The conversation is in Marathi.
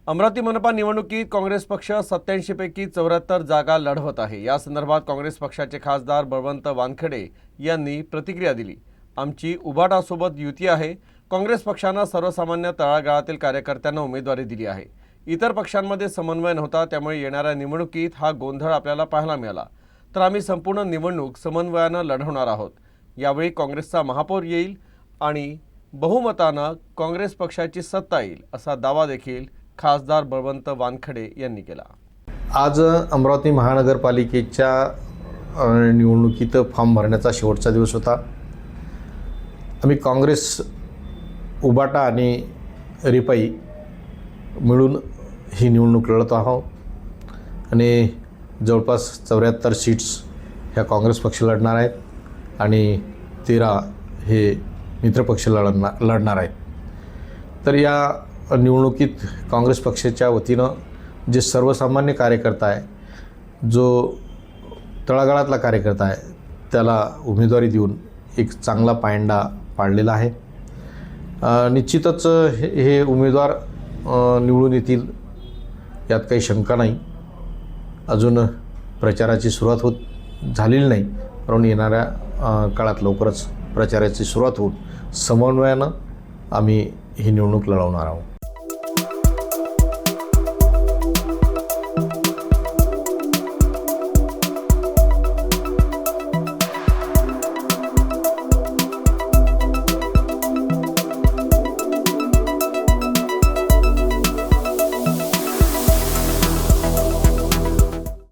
अमरावती मनपा निवडणुकीत काँग्रेस पक्ष 87 पैकी 74 जागा लढवत आहे। या संदर्भात काँग्रेस पक्षाचे खासदार बळवंत वानखेडे यांनी प्रतिक्रिया दिली। आमची उभाटासोबत युती आहे। काँग्रेस पक्षाने सर्वसामान्य तळागाळातील कार्यकर्त्यांना उमेदवारी दिली आहे। इतर पक्षांमध्ये समन्वय नव्हता, त्यामुळे येणाऱ्या निवडणुकीत हा गोंधळ आपल्याला पाहायला मिळाला। तर आम्ही संपूर्ण निवडणूक समन्वयाने लढवणार आहोत। यावेळी काँग्रेसचा महापौर येईल आणि बहुमताने काँग्रेस पक्षाची सत्ता येईल असा दावा देखील खासदार बळवंत वानखेडे यांनी केला। आज अमरावती महानगरपालिकेच्या निवडणुकीत फॉर्म भरण्याचा शेवटचा दिवस होता। आम्ही काँग्रेस, उबाटा आणि रिपाई मिळून ही निवडणूक लढत आहोत आणि जवळपास 74 सीट्स ह्या काँग्रेस पक्ष लढणार आहेत आणि 13 हे मित्रपक्ष लढणार आहेत। तर या निवडणुकीत काँग्रेस पक्षाच्या वतीनं जे सर्वसामान्य कार्यकर्ता आहे, जो तळागाळातला कार्यकर्ता आहे, त्याला उमेदवारी देऊन एक चांगला पायंडा पाडलेला आहे। निश्चितच हे उमेदवार निवडून येतील यात काही शंका नाही। अजून प्रचाराची सुरुवात झालेली नाही, परंतु येणाऱ्या काळात लवकरच प्रचाराची सुरुवात होऊन समन्वयानं आम्ही ही निवडणूक लढवणार आहोत।